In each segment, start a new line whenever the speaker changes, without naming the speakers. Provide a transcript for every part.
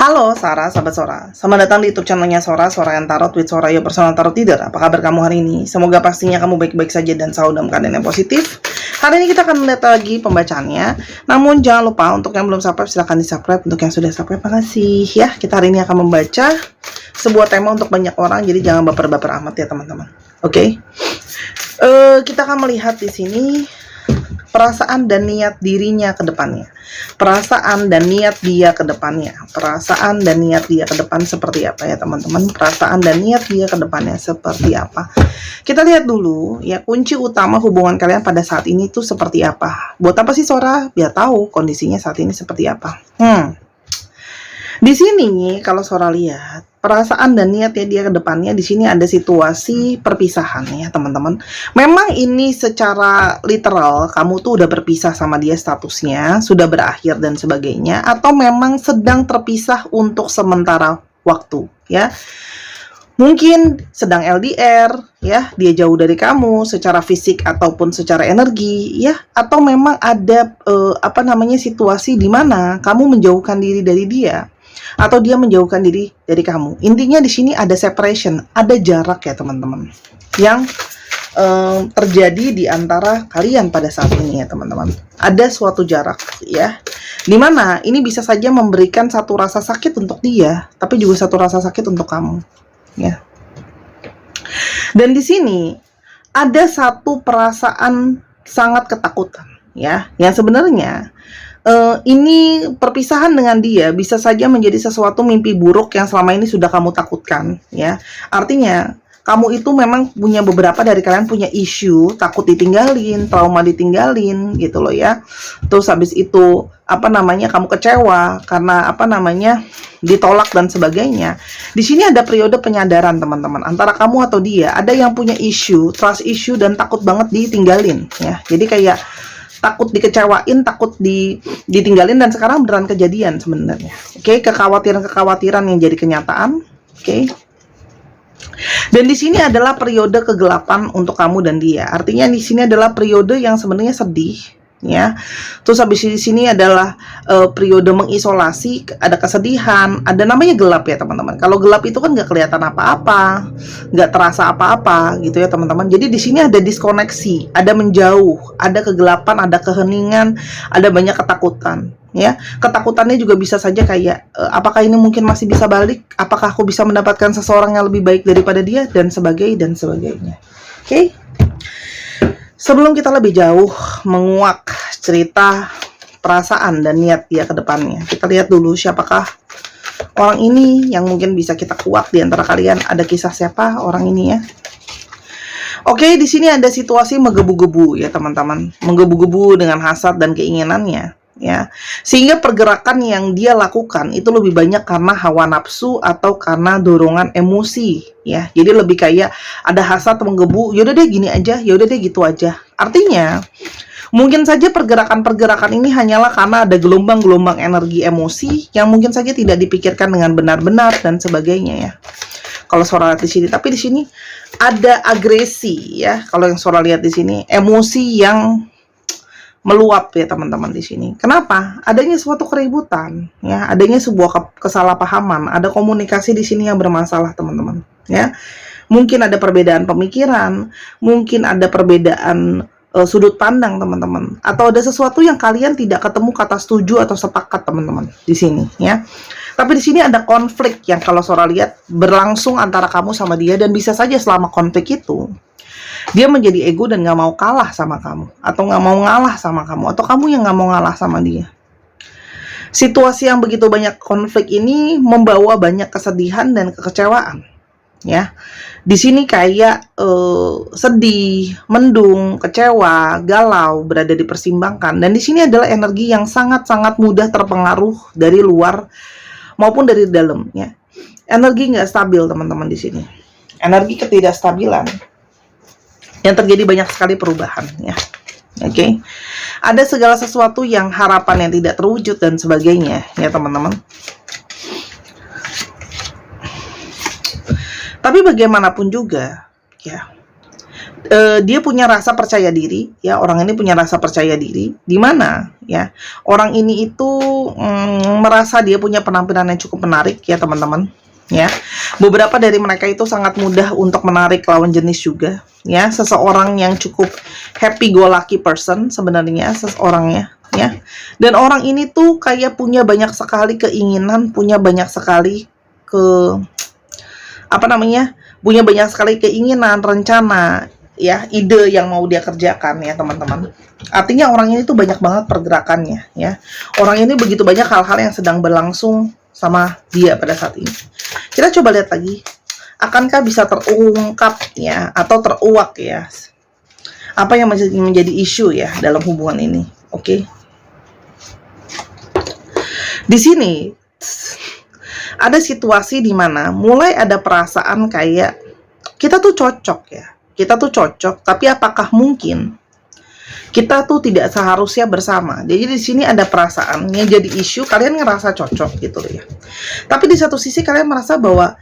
Halo Sarah, sahabat Sora. Selamat datang di YouTube channelnya Sora, Sora yang Tarot with Sora, your personal tarot reader. Apa kabar kamu hari ini? Semoga pastinya kamu baik-baik saja dan selalu dalam keadaan yang positif. Hari ini kita akan melihat lagi pembacaannya. Namun jangan lupa untuk yang belum subscribe silahkan di subscribe. Untuk yang sudah subscribe, makasih ya. Kita hari ini akan membaca sebuah tema untuk banyak orang, jadi jangan baper-baper amat ya teman-teman. Oke. Kita akan melihat di sini perasaan dan niat dirinya ke depannya. Perasaan dan niat dia ke depannya. Perasaan dan niat dia ke depan seperti apa ya teman-teman? Perasaan dan niat dia ke depannya seperti apa? Kita lihat dulu ya, kunci utama hubungan kalian pada saat ini tuh seperti apa. Buat apa sih Sora? Biar tahu kondisinya saat ini seperti apa. Di sini kalau Sora lihat perasaan dan niatnya dia ke depannya, di sini ada situasi perpisahan ya teman-teman. Memang ini secara literal kamu tuh udah berpisah sama dia, statusnya sudah berakhir dan sebagainya, atau memang sedang terpisah untuk sementara waktu ya. Mungkin sedang LDR ya, dia jauh dari kamu secara fisik ataupun secara energi ya, atau memang ada situasi di mana kamu menjauhkan diri dari dia atau dia menjauhkan diri dari kamu. Intinya di sini ada separation, ada jarak ya teman-teman, yang terjadi di antara kalian pada saat ini ya teman-teman. Ada suatu jarak ya, dimana ini bisa saja memberikan satu rasa sakit untuk dia, tapi juga satu rasa sakit untuk kamu ya. Dan di sini ada satu perasaan sangat ketakutan ya, yang sebenarnya ini perpisahan dengan dia bisa saja menjadi sesuatu mimpi buruk yang selama ini sudah kamu takutkan ya. Artinya kamu itu memang punya, beberapa dari kalian punya isu takut ditinggalin, trauma ditinggalin gitu loh ya. Terus habis itu kamu kecewa karena ditolak dan sebagainya. Di sini ada periode penyadaran teman-teman, antara kamu atau dia. Ada yang punya isu, trust issue, dan takut banget ditinggalin ya. Jadi kayak takut dikecewain, takut ditinggalin, dan sekarang beneran kejadian sebenarnya. Oke, kekhawatiran yang jadi kenyataan. Oke. Dan di sini adalah periode kegelapan untuk kamu dan dia. Artinya di sini adalah periode yang sebenarnya sedih ya. Terus habis di sini adalah periode mengisolasi, ada kesedihan, ada namanya gelap ya teman-teman. Kalau gelap itu kan nggak kelihatan apa-apa, nggak terasa apa-apa gitu ya teman-teman. Jadi di sini ada diskoneksi, ada menjauh, ada kegelapan, ada keheningan, ada banyak ketakutan ya. Ketakutannya juga bisa saja kayak apakah ini mungkin masih bisa balik, apakah aku bisa mendapatkan seseorang yang lebih baik daripada dia, dan sebagainya. Oke. Sebelum kita lebih jauh menguak cerita perasaan dan niat dia ke depannya, kita lihat dulu siapakah orang ini yang mungkin bisa kita kuak di antara kalian. Ada kisah siapa orang ini ya? Oke, di sini ada situasi menggebu-gebu ya teman-teman, menggebu-gebu dengan hasad dan keinginannya ya, sehingga pergerakan yang dia lakukan itu lebih banyak karena hawa nafsu atau karena dorongan emosi ya. Jadi lebih kayak ada hasad menggebu, yaudah deh gini aja, yaudah deh gitu aja. Artinya mungkin saja pergerakan-pergerakan ini hanyalah karena ada gelombang-gelombang energi emosi yang mungkin saja tidak dipikirkan dengan benar-benar dan sebagainya ya. Kalau Sora lihat di sini, tapi di sini ada agresi ya. Kalau yang Sora lihat di sini, emosi yang meluap ya teman-teman di sini. Kenapa? Adanya suatu keributan ya, adanya sebuah kesalahpahaman, ada komunikasi di sini yang bermasalah teman-teman ya. Mungkin ada perbedaan pemikiran, mungkin ada perbedaan sudut pandang teman-teman, atau ada sesuatu yang kalian tidak ketemu kata setuju atau sepakat teman-teman di sini ya. Tapi di sini ada konflik yang kalau Sora lihat berlangsung antara kamu sama dia, dan bisa saja selama konflik itu dia menjadi ego dan gak mau kalah sama kamu, atau gak mau ngalah sama kamu, atau kamu yang gak mau ngalah sama dia. Situasi yang begitu banyak konflik ini membawa banyak kesedihan dan kekecewaan ya. Di sini kayak sedih, mendung, kecewa, galau, berada dipersimbangkan. Dan di sini adalah energi yang sangat-sangat mudah terpengaruh dari luar maupun dari dalam ya. Energi nggak stabil teman-teman di sini. Energi ketidakstabilan yang terjadi banyak sekali perubahan ya. Oke. Ada segala sesuatu yang harapan yang tidak terwujud dan sebagainya ya teman-teman. Tapi bagaimanapun juga ya, dia punya rasa percaya diri, ya. Orang ini punya rasa percaya diri, di mana ya orang ini itu merasa dia punya penampilan yang cukup menarik, ya teman-teman, ya. Beberapa dari mereka itu sangat mudah untuk menarik lawan jenis juga, ya. Seseorang yang cukup happy go lucky person sebenarnya seseorangnya, ya. Dan orang ini tuh kayak punya banyak sekali keinginan, punya banyak sekali punya banyak sekali keinginan, rencana, ya, ide yang mau dia kerjakan, ya teman-teman. Artinya orang ini tuh banyak banget pergerakannya, ya. Orang ini begitu banyak hal-hal yang sedang berlangsung sama dia pada saat ini. Kita coba lihat lagi, akankah bisa terungkap, ya, atau teruak, ya, apa yang menjadi isu, ya, dalam hubungan ini. Oke. Di sini ada situasi di mana mulai ada perasaan kayak kita tuh cocok, ya. Kita tuh cocok, tapi apakah mungkin kita tuh tidak seharusnya bersama? Jadi di sini ada perasaan yang jadi isu, kalian ngerasa cocok gitu ya. Tapi di satu sisi kalian merasa bahwa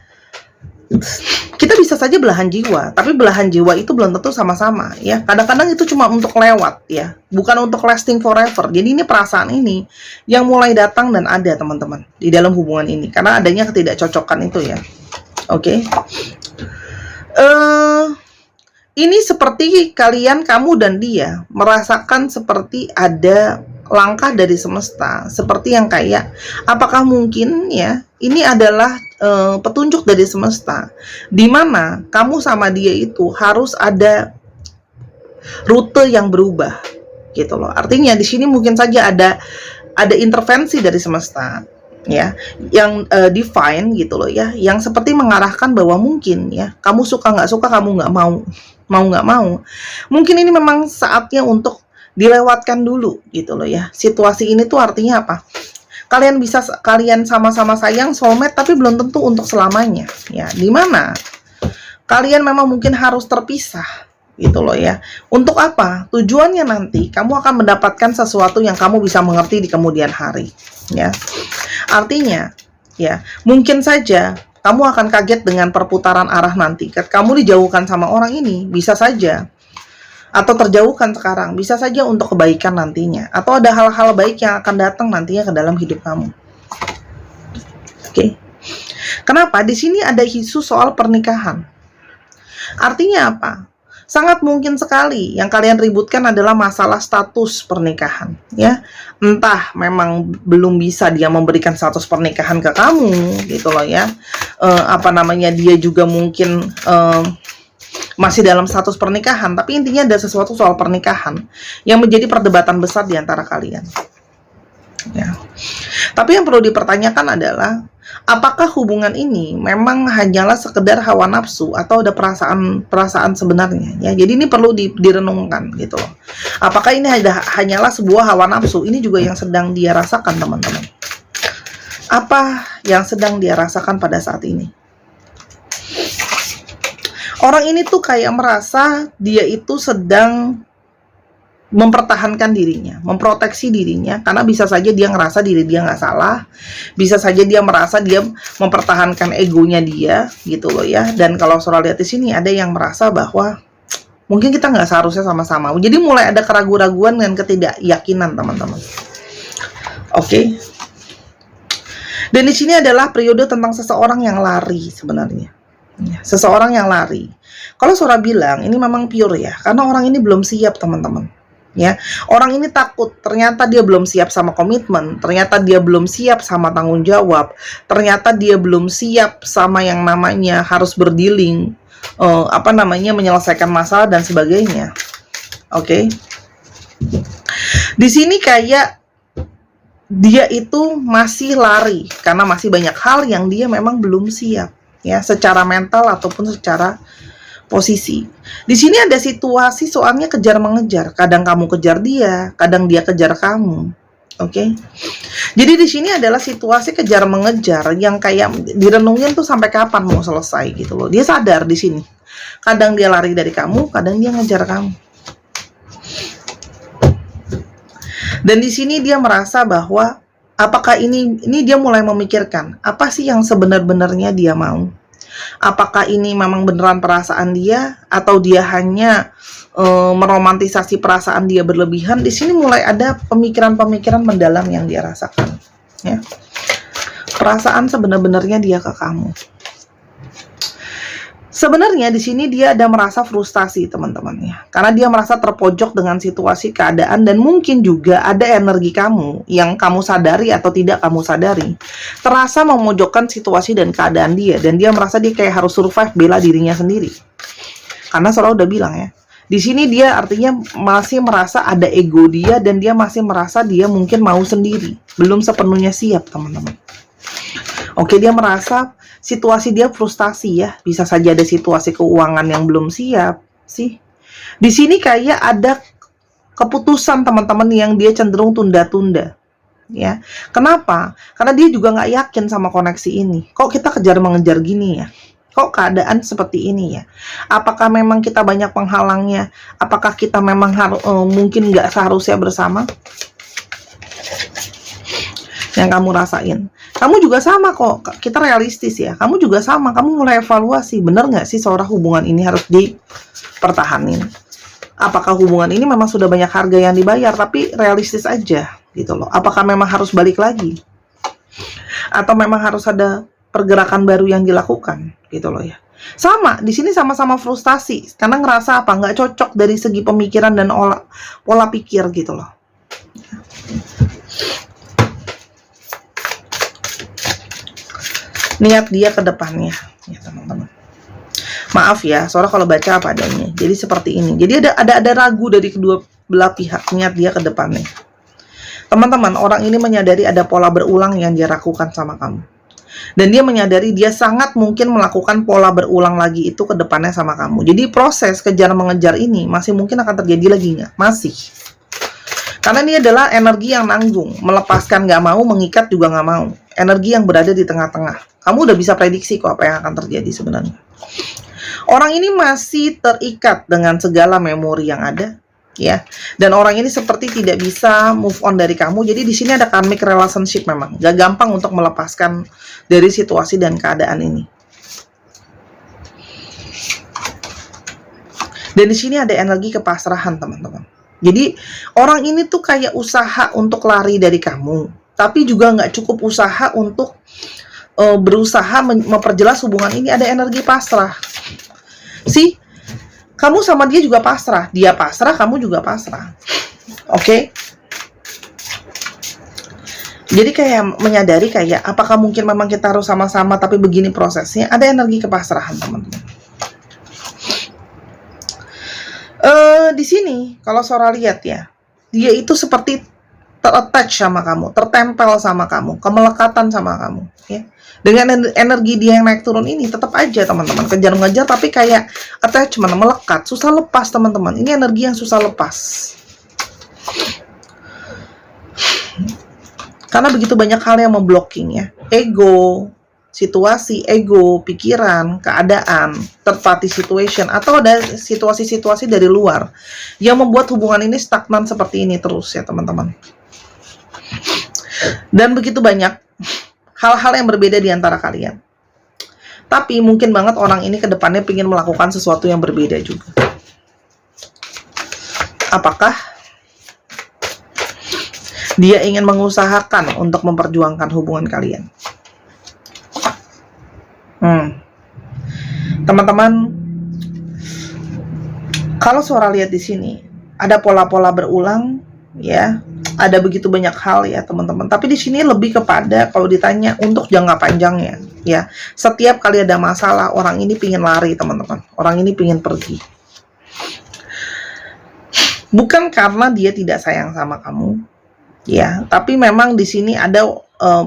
kita bisa saja belahan jiwa, tapi belahan jiwa itu belum tentu sama-sama, ya. Kadang-kadang itu cuma untuk lewat, ya, bukan untuk lasting forever. Jadi ini perasaan ini yang mulai datang dan ada, teman-teman, di dalam hubungan ini, karena adanya ketidakcocokan itu, ya. Oke. Ini seperti kamu dan dia merasakan seperti ada langkah dari semesta, seperti yang kayak apakah mungkin, ya, ini adalah petunjuk dari semesta, di mana kamu sama dia itu harus ada rute yang berubah, gitu loh. Artinya di sini mungkin saja ada intervensi dari semesta, ya, yang divine, gitu loh, ya, yang seperti mengarahkan bahwa mungkin, ya, kamu suka nggak suka, kamu nggak mau nggak mau, mungkin ini memang saatnya untuk dilewatkan dulu, gitu loh, ya. Situasi ini tuh artinya apa? Kalian sama-sama sayang, soulmate, tapi belum tentu untuk selamanya, ya. Dimana kalian memang mungkin harus terpisah, gitu loh, ya. Untuk apa? Tujuannya nanti kamu akan mendapatkan sesuatu yang kamu bisa mengerti di kemudian hari, ya. Artinya, ya, mungkin saja kamu akan kaget dengan perputaran arah nanti. Kamu dijauhkan sama orang ini, bisa saja, atau terjauhkan sekarang, bisa saja untuk kebaikan nantinya, atau ada hal-hal baik yang akan datang nantinya ke dalam hidup kamu. Oke. Kenapa? Di sini ada isu soal pernikahan. Artinya apa? Sangat mungkin sekali yang kalian ributkan adalah masalah status pernikahan, ya. Entah memang belum bisa dia memberikan status pernikahan ke kamu, gitu loh, ya. Dia juga mungkin masih dalam status pernikahan, tapi intinya ada sesuatu soal pernikahan yang menjadi perdebatan besar di antara kalian, ya. Tapi yang perlu dipertanyakan adalah apakah hubungan ini memang hanyalah sekedar hawa nafsu atau ada perasaan sebenarnya, ya. Jadi ini perlu direnungkan, gitu loh. Apakah ini hanyalah sebuah hawa nafsu? Ini juga yang sedang dia rasakan, teman-teman. Apa yang sedang dia rasakan pada saat ini? Orang ini tuh kayak merasa dia itu sedang mempertahankan dirinya, memproteksi dirinya, karena bisa saja dia ngerasa diri dia nggak salah, bisa saja dia merasa dia mempertahankan egonya dia, gitu loh, ya. Dan kalau Sora lihat di sini ada yang merasa bahwa mungkin kita nggak seharusnya sama-sama. Jadi mulai ada keraguan-raguan dan ketidakyakinan, teman-teman. Oke. Dan di sini adalah periode tentang seseorang yang lari sebenarnya. Ya, seseorang yang lari. Kalau Sora bilang ini memang pure, ya, karena orang ini belum siap, teman-teman. Ya, orang ini takut, ternyata dia belum siap sama komitmen, ternyata dia belum siap sama tanggung jawab, ternyata dia belum siap sama yang namanya harus berdealing, menyelesaikan masalah dan sebagainya. Oke. Di sini kayak dia itu masih lari karena masih banyak hal yang dia memang belum siap, ya, secara mental ataupun secara posisi. Di sini ada situasi soalnya kejar mengejar. Kadang kamu kejar dia, kadang dia kejar kamu. Oke. Jadi di sini adalah situasi kejar mengejar yang kayak direnungin tuh sampai kapan mau selesai, gitu loh. Dia sadar di sini. Kadang dia lari dari kamu, kadang dia ngejar kamu. Dan di sini dia merasa bahwa apakah ini dia mulai memikirkan apa sih yang sebenar-benarnya dia mau? Apakah ini memang beneran perasaan dia atau dia hanya meromantisasi perasaan dia berlebihan? Di sini mulai ada pemikiran-pemikiran mendalam yang dia rasakan, ya. Perasaan sebenarnya dia ke kamu. Sebenarnya di sini dia ada merasa frustasi, teman-teman, ya. Karena dia merasa terpojok dengan situasi keadaan, dan mungkin juga ada energi kamu yang kamu sadari atau tidak kamu sadari terasa memojokkan situasi dan keadaan dia, dan dia merasa dia kayak harus survive, bela dirinya sendiri. Karena Sora udah bilang, ya, di sini dia artinya masih merasa ada ego dia, dan dia masih merasa dia mungkin mau sendiri, belum sepenuhnya siap, teman-teman. Oke, dia merasa situasi dia frustasi, ya. Bisa saja ada situasi keuangan yang belum siap sih. Di sini kayak ada keputusan, teman-teman, yang dia cenderung tunda-tunda, ya. Kenapa? Karena dia juga nggak yakin sama koneksi ini. Kok kita kejar mengejar gini, ya? Kok keadaan seperti ini, ya? Apakah memang kita banyak penghalangnya? Apakah kita memang mungkin nggak seharusnya bersama? Yang kamu rasain, kamu juga sama kok. Kita realistis, ya. Kamu juga sama. Kamu mulai evaluasi, bener nggak sih seorang hubungan ini harus dipertahanin? Apakah hubungan ini memang sudah banyak harga yang dibayar, tapi realistis aja gitu loh? Apakah memang harus balik lagi? Atau memang harus ada pergerakan baru yang dilakukan gitu loh, ya? Sama, di sini sama-sama frustasi karena ngerasa apa? Nggak cocok dari segi pemikiran dan pola pikir gitu loh. Niat dia ke depannya, ya, teman-teman. Maaf ya, Sora kalau baca apa adanya. Jadi seperti ini. Jadi ada ragu dari kedua belah pihak, niat dia ke depannya. Teman-teman, orang ini menyadari ada pola berulang yang dia lakukan sama kamu. Dan dia menyadari dia sangat mungkin melakukan pola berulang lagi itu ke depannya sama kamu. Jadi proses kejar mengejar ini masih mungkin akan terjadi lagi nggak? Masih. Karena ini adalah energi yang nanggung, melepaskan nggak mau, mengikat juga nggak mau. Energi yang berada di tengah-tengah. Kamu udah bisa prediksi kok apa yang akan terjadi sebenarnya. Orang ini masih terikat dengan segala memori yang ada, ya. Dan orang ini seperti tidak bisa move on dari kamu. Jadi di sini ada karmic relationship memang. Gak gampang untuk melepaskan dari situasi dan keadaan ini. Dan di sini ada energi kepasrahan, teman-teman. Jadi orang ini tuh kayak usaha untuk lari dari kamu, tapi juga nggak cukup usaha untuk berusaha memperjelas hubungan ini. Ada energi pasrah. Sih, kamu sama dia juga pasrah. Dia pasrah, kamu juga pasrah. Oke? Jadi kayak menyadari kayak, apakah mungkin memang kita harus sama-sama tapi begini prosesnya. Ada energi kepasrahan, teman-teman. Di sini, kalau Sora lihat, ya, dia itu seperti ter-attach sama kamu, tertempel sama kamu, kemelekatan sama kamu, ya. Dengan energi dia yang naik turun ini, tetap aja, teman-teman, kejar-ngejar, tapi kayak attachment, melekat, susah lepas, teman-teman. Ini energi yang susah lepas. Karena begitu banyak hal yang memblocking, ya. Ego, situasi, ego, pikiran, keadaan, third party situation, atau ada situasi-situasi dari luar yang membuat hubungan ini stagnan seperti ini terus, ya, teman-teman. Dan begitu banyak hal-hal yang berbeda di antara kalian. Tapi mungkin banget orang ini ke depannya ingin melakukan sesuatu yang berbeda juga. Apakah dia ingin mengusahakan untuk memperjuangkan hubungan kalian? Teman-teman, kalau Sora lihat di sini ada pola-pola berulang, ya. Ada begitu banyak hal, ya, teman-teman. Tapi di sini lebih kepada kalau ditanya untuk jangka panjangnya, ya. Setiap kali ada masalah, orang ini pingin lari, teman-teman. Orang ini pingin pergi. Bukan karena dia tidak sayang sama kamu, ya. Tapi memang di sini ada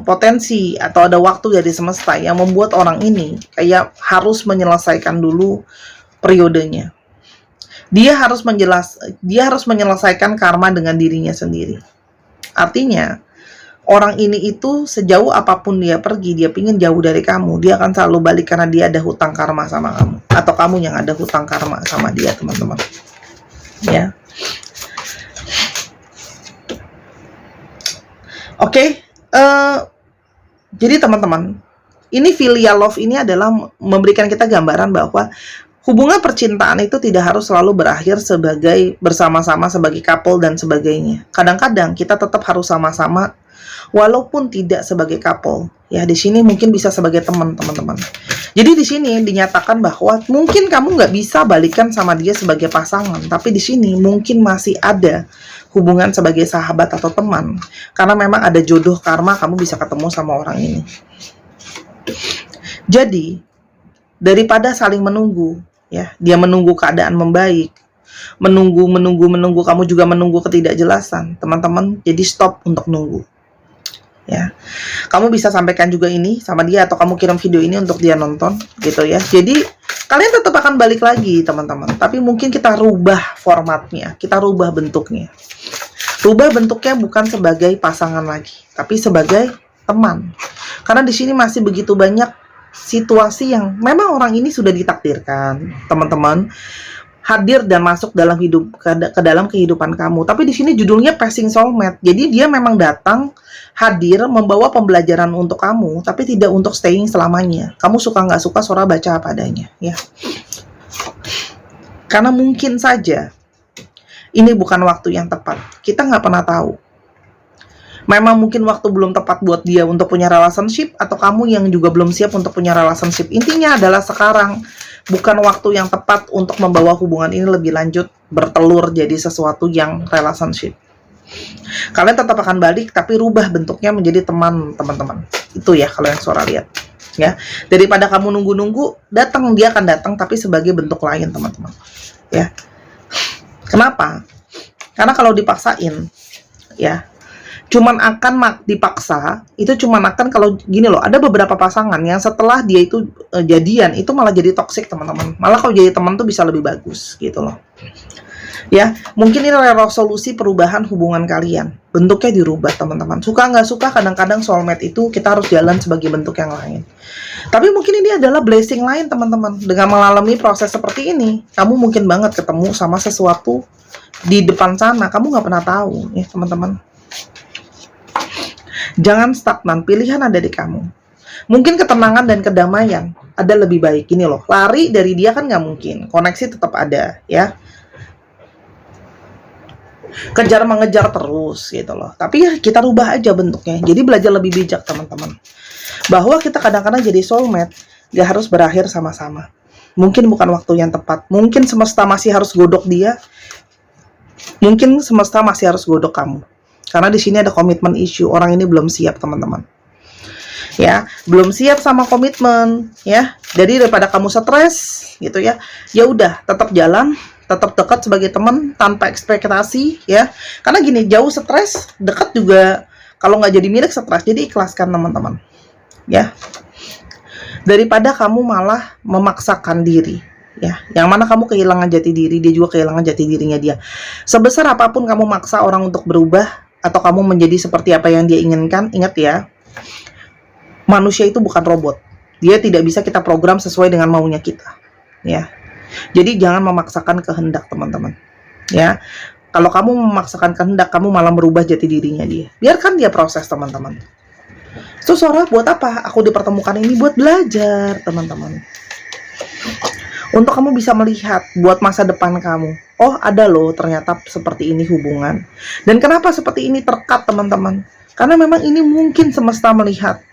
potensi atau ada waktu dari semesta yang membuat orang ini kayak harus menyelesaikan dulu periodenya. Dia harus menyelesaikan karma dengan dirinya sendiri. Artinya, orang ini itu sejauh apapun dia pergi, dia pingin jauh dari kamu, dia akan selalu balik karena dia ada hutang karma sama kamu. Atau kamu yang ada hutang karma sama dia, teman-teman. Ya. Oke. Jadi teman-teman, Ini filial love ini adalah memberikan kita gambaran bahwa hubungan percintaan itu tidak harus selalu berakhir sebagai bersama-sama sebagai couple dan sebagainya. Kadang-kadang kita tetap harus sama-sama walaupun tidak sebagai couple. Ya, di sini mungkin bisa sebagai teman-teman. Jadi di sini dinyatakan bahwa mungkin kamu nggak bisa balikan sama dia sebagai pasangan, tapi di sini mungkin masih ada hubungan sebagai sahabat atau teman. Karena memang ada jodoh karma kamu bisa ketemu sama orang ini. Jadi, daripada saling menunggu, ya, dia menunggu keadaan membaik, menunggu, kamu juga menunggu ketidakjelasan, teman-teman, jadi stop untuk nunggu. Ya, kamu bisa sampaikan juga ini sama dia atau kamu kirim video ini untuk dia nonton, gitu ya. Jadi, kalian tetap akan balik lagi, teman-teman, tapi mungkin kita rubah formatnya, kita rubah bentuknya. Rubah bentuknya bukan sebagai pasangan lagi, tapi sebagai teman. Karena di sini masih begitu banyak situasi yang memang orang ini sudah ditakdirkan, teman-teman, hadir dan masuk dalam hidup ke dalam kehidupan kamu. Tapi di sini judulnya Passing Soulmate. Jadi dia memang datang, hadir, membawa pembelajaran untuk kamu, tapi tidak untuk staying selamanya. Kamu suka nggak suka, Sora baca apa adanya, ya. Karena mungkin saja ini bukan waktu yang tepat. Kita nggak pernah tahu. Memang mungkin waktu belum tepat buat dia untuk punya relationship, atau kamu yang juga belum siap untuk punya relationship. Intinya adalah sekarang bukan waktu yang tepat untuk membawa hubungan ini lebih lanjut, bertelur jadi sesuatu yang relationship. Kalian tetap akan balik, tapi rubah bentuknya menjadi teman, teman-teman. Itu ya kalau yang Sora lihat. Ya, daripada kamu nunggu-nunggu, dia akan datang tapi sebagai bentuk lain, teman-teman. Ya. Kenapa? Karena kalau dipaksain, ya, cuman akan dipaksa, itu cuman akan kalau gini loh, ada beberapa pasangan yang setelah dia itu jadian, itu malah jadi toksik, teman-teman. Malah kalau jadi teman tuh bisa lebih bagus, gitu loh. Ya, mungkin ini resolusi perubahan hubungan kalian. Bentuknya dirubah, teman-teman. Suka nggak suka, kadang-kadang soulmate itu kita harus jalan sebagai bentuk yang lain. Tapi mungkin ini adalah blessing lain, teman-teman. Dengan mengalami proses seperti ini, kamu mungkin banget ketemu sama sesuatu di depan sana. Kamu nggak pernah tahu, ya, teman-teman. Jangan stagnan, pilihan ada di kamu. Mungkin ketenangan dan kedamaian ada lebih baik. Ini loh, lari dari dia kan nggak mungkin. Koneksi tetap ada, ya. Kejar mengejar terus, gitu loh. Tapi ya kita rubah aja bentuknya. Jadi belajar lebih bijak, teman-teman. Bahwa kita kadang-kadang jadi soulmate, gak harus berakhir sama-sama. Mungkin bukan waktu yang tepat. Mungkin semesta masih harus godok dia. Mungkin semesta masih harus godok kamu. Karena di sini ada komitmen issue. Orang ini belum siap, teman-teman. Ya, belum siap sama komitmen, ya. Jadi daripada kamu stres, gitu ya. Ya udah, tetap jalan, tetap dekat sebagai teman tanpa ekspektasi, ya. Karena gini, jauh stres, dekat juga kalau nggak jadi milik stres. Jadi ikhlaskan, teman-teman. Ya. Daripada kamu malah memaksakan diri, ya. Yang mana kamu kehilangan jati diri, dia juga kehilangan jati dirinya dia. Sebesar apapun kamu maksa orang untuk berubah, atau kamu menjadi seperti apa yang dia inginkan, ingat ya, manusia itu bukan robot. Dia tidak bisa kita program sesuai dengan maunya kita, ya. Jadi jangan memaksakan kehendak, teman-teman, ya. Kalau kamu memaksakan kehendak, kamu malah merubah jati dirinya dia. Biarkan dia proses, teman-teman. So, Sora, buat apa aku dipertemukan ini? Buat belajar, teman-teman. Untuk kamu bisa melihat buat masa depan kamu. Oh, ada loh ternyata seperti ini hubungan. Dan kenapa seperti ini terkat, teman-teman? Karena memang ini mungkin semesta melihat.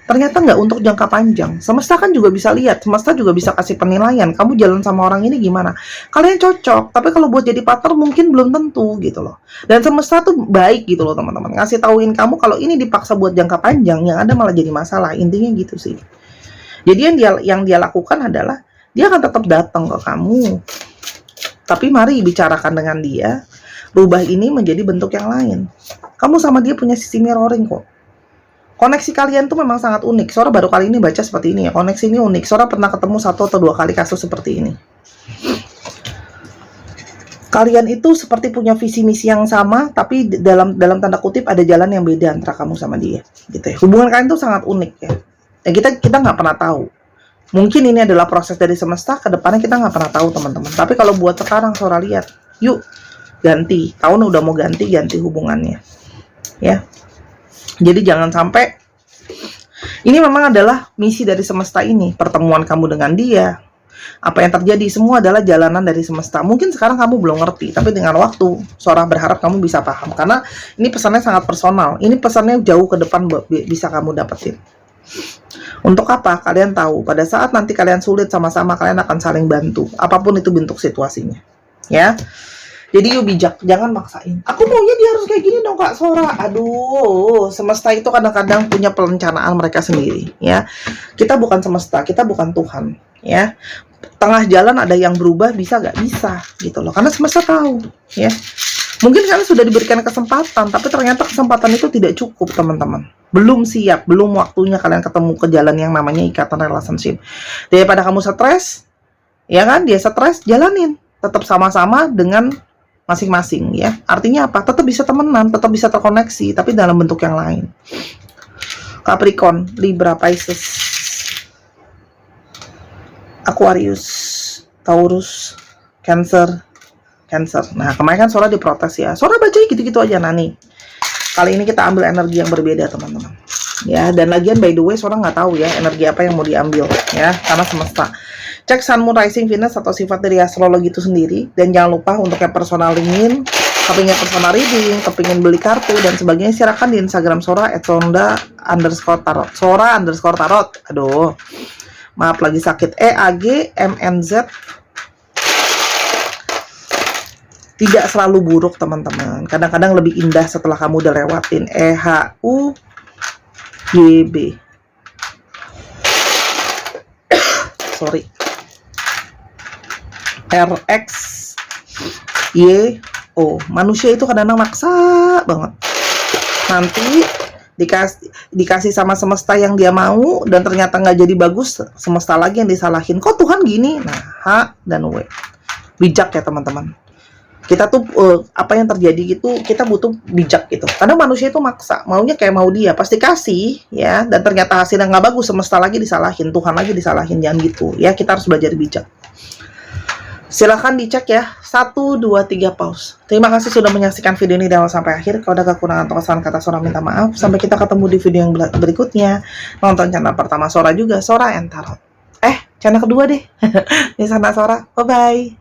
Ternyata nggak untuk jangka panjang. Semesta kan juga bisa lihat. Semesta juga bisa kasih penilaian. Kamu jalan sama orang ini gimana? Kalian cocok. Tapi kalau buat jadi partner mungkin belum tentu, gitu loh. Dan semesta tuh baik, gitu loh, teman-teman. Ngasih tauin kamu kalau ini dipaksa buat jangka panjang, yang ada malah jadi masalah. Intinya gitu sih. Jadi yang dia lakukan adalah dia akan tetap datang ke kamu. Tapi mari bicarakan dengan dia, rubah ini menjadi bentuk yang lain. Kamu sama dia punya sisi mirroring kok. Koneksi kalian tuh memang sangat unik. Sora baru kali ini baca seperti ini ya. Koneksi ini unik. Sora pernah ketemu 1 atau 2 kali kasus seperti ini. Kalian itu seperti punya visi misi yang sama, tapi dalam tanda kutip ada jalan yang beda antara kamu sama dia. Gitu ya. Hubungan kalian tuh sangat unik ya. Ya kita nggak pernah tahu. Mungkin ini adalah proses dari semesta, ke depannya kita nggak pernah tahu, teman-teman. Tapi kalau buat sekarang, Sora lihat, yuk ganti. Tahun udah mau ganti hubungannya, ya. Jadi jangan sampai Ini memang adalah misi dari semesta ini, pertemuan kamu dengan dia. Apa yang terjadi semua adalah jalanan dari semesta. Mungkin sekarang kamu belum ngerti, tapi dengan waktu, Sora berharap kamu bisa paham. Karena ini pesannya sangat personal. Ini pesannya jauh ke depan bisa kamu dapetin. Untuk apa? Kalian tahu, pada saat nanti kalian sulit sama-sama, kalian akan saling bantu. Apapun itu bentuk situasinya. Ya. Jadi yuk bijak, jangan maksain. Aku maunya dia harus kayak gini dong Kak Sora. Aduh, semesta itu kadang-kadang punya perencanaan mereka sendiri, ya. Kita bukan semesta, kita bukan Tuhan, ya. Tengah jalan ada yang berubah, bisa nggak? Bisa, gitu loh. Karena semesta tahu, ya. Mungkin kalian sudah diberikan kesempatan, tapi ternyata kesempatan itu tidak cukup, teman-teman. Belum siap, belum waktunya kalian ketemu ke jalan yang namanya ikatan relationship. Daripada kamu stres, ya kan? Dia stres, jalanin. Tetap sama-sama dengan masing-masing, ya. Artinya apa? Tetap bisa temenan, tetap bisa terkoneksi, tapi dalam bentuk yang lain. Capricorn, Libra, Pisces, Aquarius, Taurus, Cancer. Nah, kemarin kan Sora diprotes ya. Sora baca gitu-gitu aja, Nani. Kali ini kita ambil energi yang berbeda, teman-teman. Ya, dan lagian by the way, Sora nggak tahu ya energi apa yang mau diambil, ya, karena semesta. Cek Sun, Moon, Rising, Venus atau sifat dari astrologi itu sendiri. Dan jangan lupa untuk yang personal ingin, kepingin personal reading, kepingin beli kartu dan sebagainya, silakan di Instagram Sora @sonda_tarot. Sora_tarot. Aduh, maaf lagi sakit. EAGMNZ. Tidak selalu buruk, teman-teman. Kadang-kadang lebih indah setelah kamu udah lewatin. EHUGB. Sorry. RXYO. Manusia itu kadang-kadang maksa banget. Nanti dikasih sama semesta yang dia mau dan ternyata nggak jadi bagus, semesta lagi yang disalahin. Kok Tuhan gini? Nah, H dan W. Bijak ya, teman-teman. Kita tuh apa yang terjadi gitu, kita butuh bijak gitu. Karena manusia itu maksa, maunya kayak mau dia, pasti kasih ya, dan ternyata hasilnya nggak bagus, semesta lagi disalahin, Tuhan lagi disalahin, jangan gitu ya. Kita harus belajar bijak. Silahkan dicek ya. 1, 2, 3 pause. Terima kasih sudah menyaksikan video ini dari awal sampai akhir. Kalau ada kekurangan atau kesalahan kata Sora, minta maaf. Sampai kita ketemu di video yang berikutnya. Nonton channel pertama Sora juga, Sora and Tarot. Channel kedua deh. Di sana Sora. Bye-bye.